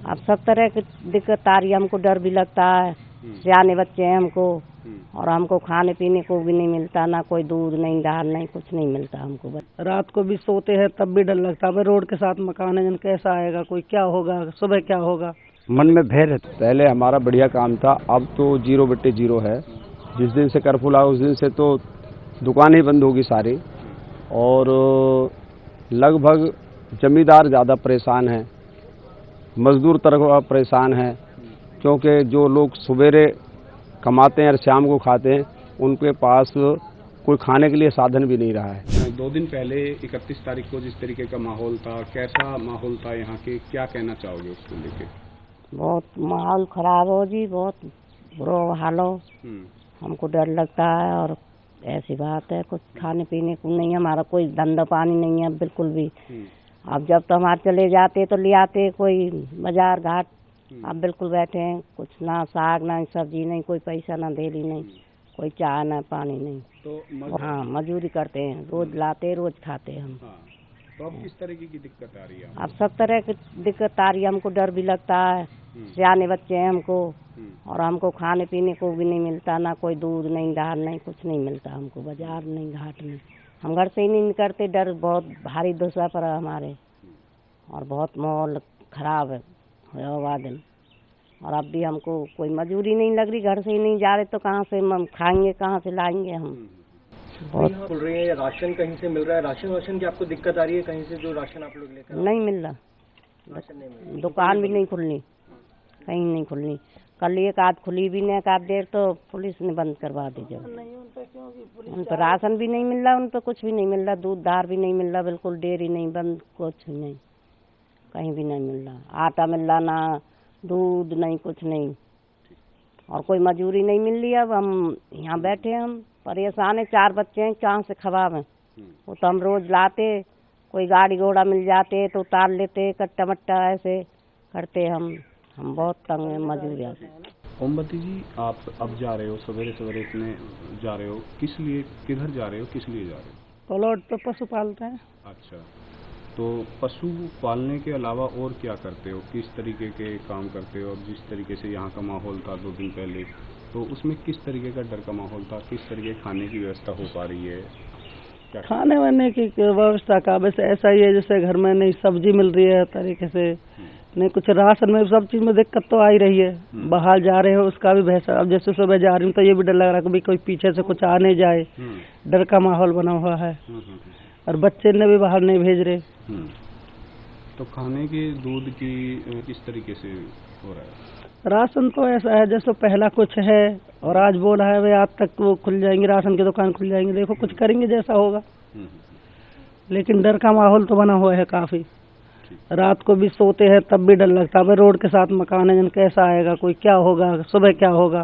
अब सब तरह की दिक्कत आ रही है, हमको डर भी लगता है, सियाने बच्चे हैं हमको, और हमको खाने पीने को भी नहीं मिलता, ना कोई दूध नहीं दाल नहीं कुछ नहीं मिलता हमको। रात को भी सोते हैं तब भी डर लगता है, रोड के साथ मकान है, जन कैसा आएगा, कोई क्या होगा, सुबह क्या होगा, मन में भय रहता। पहले हमारा बढ़िया काम था, अब तो 0/0 है। जिस दिन से कर्फ्यू लगा उस दिन से तो दुकानें बंद होगी सारी, और लगभग जमींदार ज़्यादा परेशान हैं, मजदूर तरफ परेशान हैं, क्योंकि जो लोग सवेरे कमाते हैं और शाम को खाते हैं उनके पास कोई खाने के लिए साधन भी नहीं रहा है। 2 दिन पहले 31 तारीख को जिस तरीके का माहौल था, कैसा माहौल था यहाँ के, क्या कहना चाहोगे उसको लेके? बहुत माहौल खराब हो जी, बहुत बुरा हाल हो, हमको डर लगता है। और ऐसी बात है, कुछ खाने पीने को नहीं, हमारा कोई धंधा पानी नहीं है बिल्कुल भी। अब जब तो हमारे चले जाते तो ले आते कोई बाजार घाट, अब बिल्कुल बैठे हैं, कुछ ना साग ना सब्जी नहीं, कोई पैसा ना देली नहीं, कोई चाय ना पानी नहीं। तो हाँ मजदूरी करते हैं, रोज लाते रोज खाते हम। हाँ, तो अब किस तरीके की दिक्कत आ रही है? अब सब तरह की दिक्कत आ रही है, हमको डर भी लगता है, सियाने बच्चे हैं हमको, और हमको खाने पीने को भी नहीं मिलता, ना कोई दूध नहीं दाल नहीं कुछ नहीं मिलता हमको, बाजार नहीं घाट नहीं, हम घर से ही नहीं निकलते, डर बहुत भारी दूसरा पर हमारे, और बहुत माहौल खराब है दिन। और अब भी हमको कोई मजबूरी नहीं लग रही, घर से ही नहीं जा रहे तो कहाँ से हम खाएंगे, कहाँ से लाएंगे हम। बहुत बोल रही है राशन कहीं से मिल रहा है, राशन की आपको दिक्कत आ रही है कहीं से, जो राशन आप लोग लेकर? नहीं मिल रहा, राशन नहीं मिल रहा, दुकान भी नहीं खुलनी, कहीं नहीं खुलनी। कल एक आध खुली भी नहीं, एक आध देर तो पुलिस ने बंद करवा दी। जब उन पर राशन भी नहीं मिल रहा, उन पर कुछ भी नहीं मिल रहा, दूध दार भी नहीं मिल रहा, बिल्कुल डेयरी नहीं बंद, कुछ नहीं, कहीं भी नहीं मिल रहा, आटा मिल रहा ना, दूध नहीं कुछ नहीं, और कोई मजदूरी नहीं मिल रही। अब हम यहाँ बैठे, हम परेशान है, 4 बच्चे हैं, कहाँ से खवाब हैं, वो तो हम रोज लाते, कोई गाड़ी घोड़ा मिल जाते तो उतार लेते, कट्टा मट्टा ऐसे करते हम बहुत तंग हैं मजदूरिया से। ओमवती जी, आप अब जा रहे हो, सवेरे सवेरे इतने जा रहे हो, किस लिए, किधर जा रहे हो, किस लिए जा रहे हो? प्लॉट पे पशु पालते हैं। अच्छा, तो पशु पालने के अलावा और क्या करते हो, किस तरीके के काम करते हो? और जिस तरीके से यहाँ का माहौल था 2 दिन पहले, तो उसमें किस तरीके का डर का माहौल था, किस तरीके खाने की व्यवस्था हो पा रही है? खाने वाने की व्यवस्था का वैसे ऐसा ही है, जैसे घर में नहीं सब्जी मिल रही है तरीके से, नहीं कुछ राशन में, सब चीज में दिक्कत तो आ ही रही है। बाहर जा रहे हो उसका भी भैसा, अब जैसे सुबह जा रही हूँ तो ये भी डर लग रहा है कि कोई पीछे से कुछ आ नहीं जाए, डर का माहौल बना हुआ है, और बच्चे ने भी बाहर नहीं भेज रहे। तो खाने के दूध की किस तरीके से हो रहा है? राशन तो ऐसा है जैसे पहला कुछ है, और आज बोला है भाई आज तक वो खुल जाएंगे, राशन की दुकान खुल जाएंगे, देखो कुछ करेंगे जैसा होगा, लेकिन डर का माहौल तो बना हुआ है काफी। रात को भी सोते हैं तब भी डर लगता है, रोड के साथ मकान है, जन कैसा आएगा, कोई क्या होगा, सुबह क्या होगा।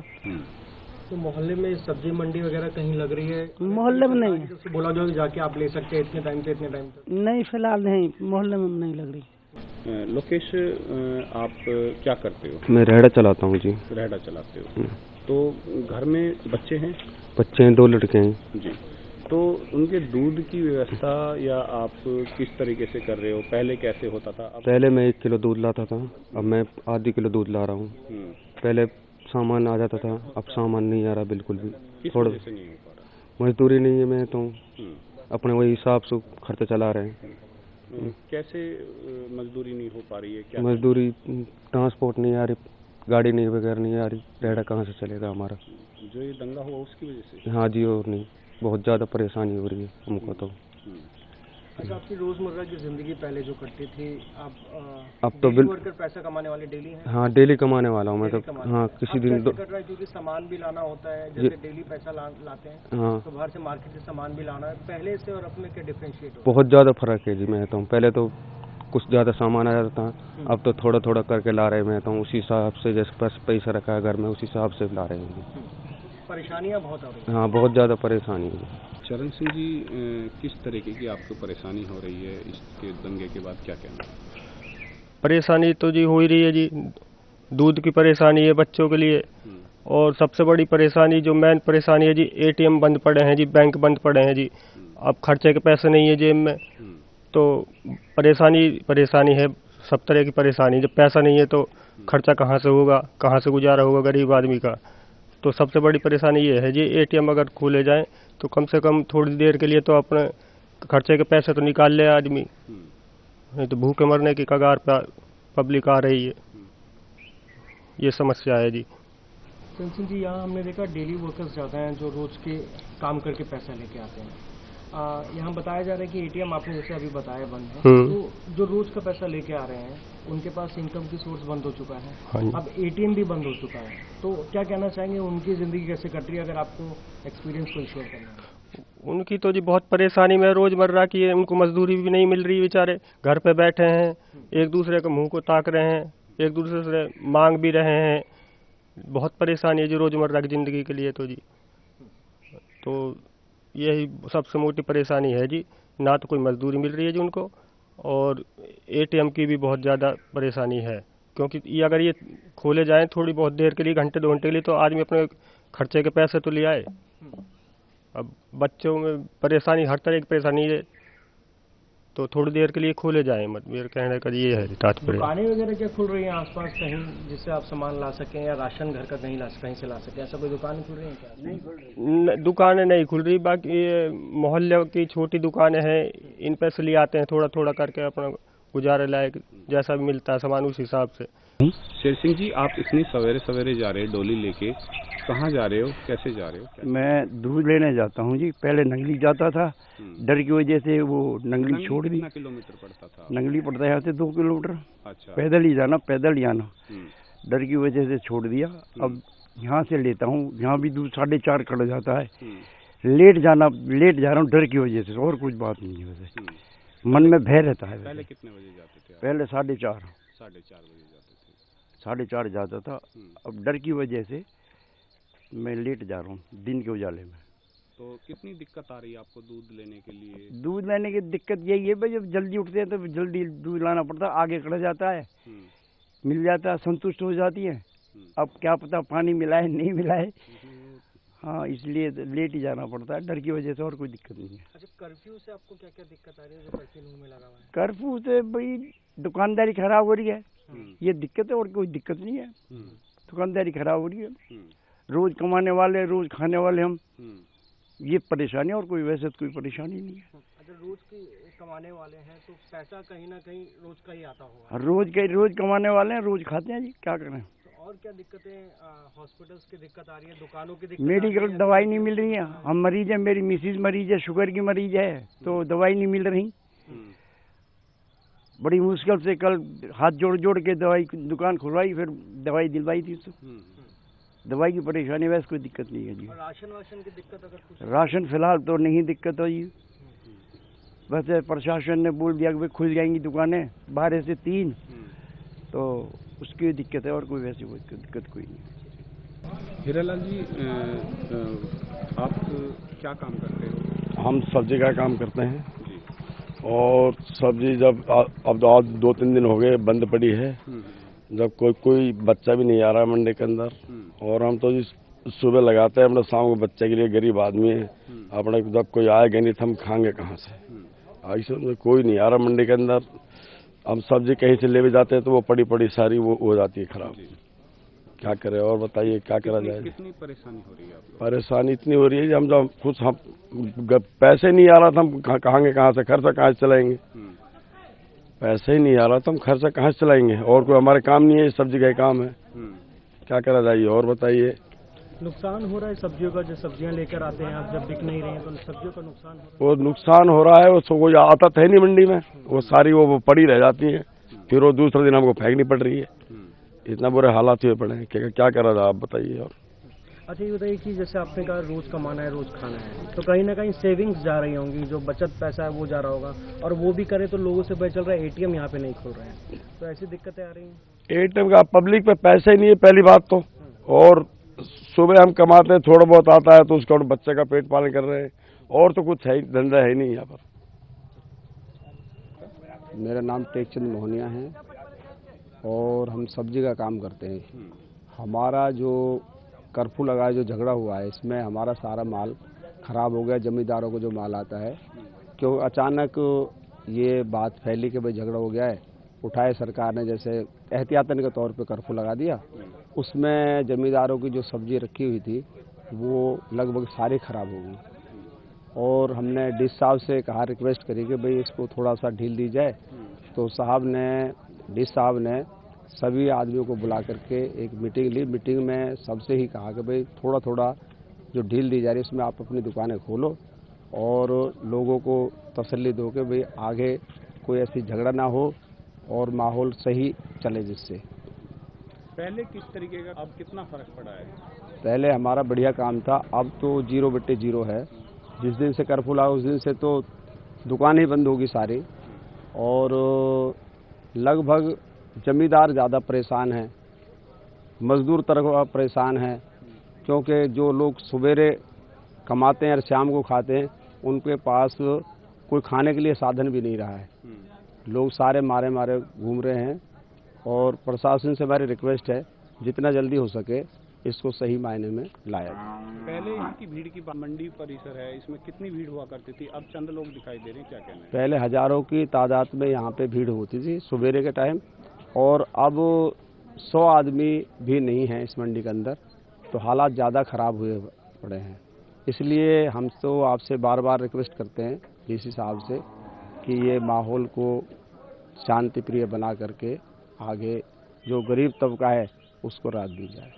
तो मोहल्ले में सब्जी मंडी वगैरह कहीं लग रही है? मोहल्ले में नहीं है, बोला जो जाके आप ले सकते हैं इतने टाइम से इतने टाइम तक? नहीं, फिलहाल नहीं, मोहल्ले में नहीं लग रही। लोकेश, आप क्या करते हो? मैं रेहड़ा चलाता हूँ जी। रेहड़ा चलाते हो, तो घर में बच्चे हैं? बच्चे हैं, 2 लड़के हैं जी। तो उनके दूध की व्यवस्था या आप किस तरीके से कर रहे हो? पहले कैसे होता था? पहले मैं 1 किलो दूध लाता था, अब मैं आधी किलो दूध ला रहा हूँ। पहले सामान आ जाता था, अब सामान नहीं आ रहा बिल्कुल भी। थोड़ा से नहीं हो पा रहा? मजदूरी नहीं है, मैं तो अपने वही हिसाब से खर्चा चला रहे हैं। कैसे मजदूरी नहीं हो पा रही है? क्या मजदूरी, ट्रांसपोर्ट नहीं आ रही, गाड़ी नहीं वगैरह नहीं आ रही, रेहड़ा कहाँ से चलेगा हमारा? जो ये दंगा हुआ उसकी वजह से? हाँ जी, और नहीं, बहुत ज़्यादा परेशानी हो रही है हमको तो। अच्छा, आपकी रोजमर्रा की जिंदगी पहले जो कटती थी, अब तो वर्कर पैसा कमाने वाले डेली हैं? हाँ, डेली कमाने वाला हूँ मैं तो। हाँ, किसी दिन कर रहा है क्योंकि सामान भी लाना होता है, जैसे डेली पैसा लाते हैं। हाँ, तो बाहर से मार्केट से सामान भी लाना है, पहले से और अब में क्या डिफरेंशिएट हो? बहुत ज़्यादा फर्क है जी। मैं तो पहले तो कुछ ज़्यादा सामान आ जाता था, अब तो थोड़ा थोड़ा करके ला रहे। मैं तो उसी हिसाब से, जैसे पास पैसा रखा है घर में उसी हिसाब से ला रहे हैं। परेशानियाँ बहुत आ रही हैं? हाँ, बहुत ज़्यादा परेशानी है। चरण सिंह जी, किस तरीके की आपको परेशानी हो रही है इसके दंगे के बाद, क्या कहना? परेशानी तो जी हो ही रही है जी, दूध की परेशानी है बच्चों के लिए, और सबसे बड़ी परेशानी जो मेन परेशानी है जी, ATM बंद पड़े हैं जी, बैंक बंद पड़े हैं जी, अब खर्चे के पैसे नहीं है जेब में, तो परेशानी है, सब तरह की परेशानी। जब पैसा नहीं है तो खर्चा कहाँ से होगा, कहाँ से गुजारा होगा गरीब आदमी का। तो सबसे बड़ी परेशानी ये है जी, एटीएम अगर खोले जाएं तो कम से कम थोड़ी देर के लिए तो अपने खर्चे के पैसे तो निकाल ले आदमी, नहीं तो भूखे मरने की कगार पर पब्लिक आ रही है। ये समस्या है जी। सिंह जी, यहाँ हमने देखा डेली वर्कर्स ज़्यादा हैं जो रोज के काम करके पैसा लेके आते हैं। यहाँ बताया जा रहा है कि एटीएम आपने जैसे अभी बताया बंद है, तो जो रोज का पैसा लेके आ रहे हैं उनके पास इनकम की सोर्स बंद हो चुका है। अब एटीएम भी बंद हो चुका है, तो क्या कहना चाहेंगे, उनकी ज़िंदगी कैसे कट रही है? अगर आपको एक्सपीरियंस कोई शेयर करना है। उनकी तो जी बहुत परेशानी में रोजमर्रा की है। उनको मजदूरी भी नहीं मिल रही, बेचारे घर पे बैठे हैं, एक दूसरे के मुंह को ताक रहे हैं, एक दूसरे से मांग भी रहे हैं। बहुत परेशानी है जी रोजमर्रा की ज़िंदगी के लिए तो जी। तो यही सबसे मोटी परेशानी है जी, ना तो कोई मजदूरी मिल रही है जी उनको, और एटीएम की भी बहुत ज़्यादा परेशानी है। क्योंकि ये अगर ये खोले जाएं थोड़ी बहुत देर के लिए, घंटे 2 घंटे के लिए, तो आदमी अपने खर्चे के पैसे तो ले आए। अब बच्चों में परेशानी, हर तरह की परेशानी है, तो थोड़ी देर के लिए खोले जाएं मत, मेरे कहने का ये है तात्पर्य। दुकानें वगैरह क्या खुल रही हैं आसपास कहीं, जिससे आप सामान ला सकें, या राशन घर का कहीं से ला सकें? ऐसा कोई दुकान खुल रही है क्या? नहीं खुल रही, दुकानें नहीं खुल रही। बाकी ये मोहल्ले की छोटी दुकानें हैं, इन पे से ले आते हैं थोड़ा थोड़ा करके, अपना गुजारे लायक जैसा भी मिलता है सामान उस हिसाब से। शेर सिंह जी, आप इतनी सवेरे सवेरे जा रहे हैं डोली लेके, कहाँ जा रहे हो, कैसे जा रहे हो? मैं दूध लेने जाता हूँ जी। पहले नंगली जाता था, डर की वजह से वो नंगली छोड़ दी। कितना किलोमीटर पड़ता था? नंगली पड़ता है यहाँ से 2 किलोमीटर। अच्छा। पैदल ही जाना, पैदल ही आना। डर की वजह से छोड़ दिया। अब यहाँ से लेता हूँ, यहाँ भी दूध 4:30 कट जाता है। लेट जा रहा हूँ डर की वजह से, और कुछ बात नहीं है। वैसे मन में भय रहता है। पहले कितने बजे जाते थे? पहले 4:30 बजे जाते थे। 4:30 जाता था। अब डर की वजह से मैं लेट जा रहा हूँ दिन के उजाले में। तो कितनी दिक्कत आ रही है आपको दूध लेने के लिए? दूध लेने की दिक्कत यही है भाई, जब जल्दी उठते हैं तो जल्दी दूध लाना पड़ता है। आगे खड़ा जाता है, मिल जाता है, संतुष्ट हो जाती है। अब क्या पता पानी मिलाए नहीं मिलाए, हाँ, इसलिए लेट ही जाना पड़ता है डर की वजह से, और कोई दिक्कत नहीं है। अच्छा, कर्फ्यू से आपको क्या क्या दिक्कत आ रही है, जो कर्फ्यू में लगा हुआ है? कर्फ्यू से भाई दुकानदारी खराब हो रही है, ये दिक्कत है, और कोई दिक्कत नहीं है। दुकानदारी खराब हो रही है, रोज कमाने वाले, रोज खाने वाले हम, ये परेशानी, और कोई वैसे तो कोई परेशानी नहीं है। अच्छा, रोज की कमाने वाले हैं तो पैसा कहीं ना कहीं रोज का ही आता होगा। रोज कमाने वाले हैं, रोज खाते हैं जी, क्या करें। तो और क्या दिक्कतें, हॉस्पिटल्स की दिक्कत आ रही है, दुकानों की दिक्कत, मेडिकल दवाई नहीं मिल रही है। हम मरीज है, मेरी मिसिज मरीज है, शुगर की मरीज है, तो दवाई नहीं मिल रही। बड़ी मुश्किल से कल हाथ जोड़ के दवाई दुकान खुलवाई, फिर दवाई दिलवाई थी। तो दवाई की परेशानी, वैसे कोई दिक्कत नहीं है जी। राशन की दिक्कत अगर कुछ? राशन फिलहाल तो नहीं दिक्कत हो जी। वैसे प्रशासन ने बोल दिया कि भाई खुल जाएंगी दुकानें 12 से 3, तो उसकी दिक्कत है, और कोई वैसी कोई दिक्कत कोई नहीं। हीरालाल जी, आप क्या काम करते हो? हम सब्जी का काम करते हैं, और सब्जी जब अब तो आज 2-3 दिन हो गए बंद पड़ी है, जब कोई बच्चा भी नहीं आ रहा है मंडी के अंदर, और हम तो सुबह लगाते हैं अपने शाम को बच्चे के लिए, गरीब आदमी है अपने, जब कोई आएगा नहीं तो हम खाएंगे कहाँ से। ऐसे कोई नहीं आ रहा मंडी के अंदर। हम सब्जी कहीं से ले भी जाते हैं तो वो पड़ी सारी वो हो जाती है खराब। क्या करें, और बताइए क्या करा जाए। कितनी परेशानी हो रही है आपको? परेशानी इतनी हो रही है कि हम जब कुछ हम पैसे नहीं आ रहा था, हम खाएंगे कहाँ से, खर्चा कहाँ से चलाएंगे। पैसे ही नहीं आ रहा तो हम खर्चा कहाँ से चलाएंगे, और कोई हमारे काम नहीं है, सब्जी का काम है। क्या करा जाइए, और बताइए। नुकसान हो रहा है सब्जियों का, जो सब्जियां लेकर आते हैं आप, जब बिक नहीं रही हैं तो सब्जियों का नुकसान हो रहा है। वो नुकसान हो रहा है, उसको कोई आता है नहीं मंडी में, वो सारी वो पड़ी रह जाती है, फिर वो दूसरे दिन हमको फेंकनी पड़ रही है। इतना बुरे हालात हुए पड़े हैं, क्या करा था आप बताइए। और अच्छा, ये बताइए कि जैसे आपने कहा रोज कमाना है, रोज खाना है, तो कहीं ना कहीं सेविंग्स जा रही होंगी, जो बचत पैसा है वो जा रहा होगा, और वो भी करे तो लोगों से पता चल रहा है एटीएम यहाँ पे नहीं खुल रहे हैं, तो ऐसी दिक्कतें आ रही हैं। एटीएम का पब्लिक पे पैसे ही नहीं है पहली बात तो, और सुबह हम कमाते हैं, थोड़ा बहुत आता है तो उसका बच्चे का पेट पालन कर रहे हैं, और तो कुछ है धंधा है नहीं यहाँ पर। मेरा नाम टेकचंद मोहनिया है, और हम सब्जी का काम करते हैं। हमारा जो कर्फ्यू लगा है, जो झगड़ा हुआ है, इसमें हमारा सारा माल खराब हो गया। जमींदारों को जो माल आता है, क्यों अचानक ये बात फैली कि भाई झगड़ा हो गया है, उठाए सरकार ने, जैसे एहतियातन के तौर पे कर्फ्यू लगा दिया। उसमें जमींदारों की जो सब्जी रखी हुई थी वो लगभग सारी खराब हो गई, और हमने डीसी साहब से कहा, रिक्वेस्ट करी कि भाई इसको थोड़ा सा ढील दी जाए। तो डीसी साहब ने सभी आदमियों को बुला करके एक मीटिंग ली। मीटिंग में सबसे ही कहा कि भाई थोड़ा थोड़ा जो ढील दी जा रही है इसमें आप अपनी दुकानें खोलो और लोगों को तसल्ली दो कि भाई आगे कोई ऐसी झगड़ा ना हो और माहौल सही चले। जिससे पहले किस तरीके का, अब कितना फर्क पड़ा है? पहले हमारा बढ़िया काम था, अब तो 0/0 है। जिस दिन से कर्फ्यू लगा उस दिन से तो दुकान ही बंद होगी सारी, और लगभग जमींदार ज़्यादा परेशान हैं, मजदूर तरफ परेशान हैं, क्योंकि जो लोग सवेरे कमाते हैं और शाम को खाते हैं उनके पास कोई खाने के लिए साधन भी नहीं रहा है। लोग सारे मारे मारे घूम रहे हैं, और प्रशासन से हमारी रिक्वेस्ट है जितना जल्दी हो सके इसको सही मायने में लाया जाए। पहले यहाँ की भीड़ की मंडी परिसर है, इसमें कितनी भीड़ हुआ करती थी, अब चंद लोग दिखाई दे रहे हैं, क्या कहना है? पहले हजारों की तादाद में यहाँ पे भीड़ होती थी सवेरे के टाइम, और अब 100 आदमी भी नहीं है इस मंडी के अंदर। तो हालात ज़्यादा ख़राब हुए पड़े हैं। इसलिए हम तो आपसे बार बार रिक्वेस्ट करते हैं डीसी साहब से कि ये माहौल को शांति प्रिय बना करके आगे जो गरीब तबका है उसको राहत दी जाए।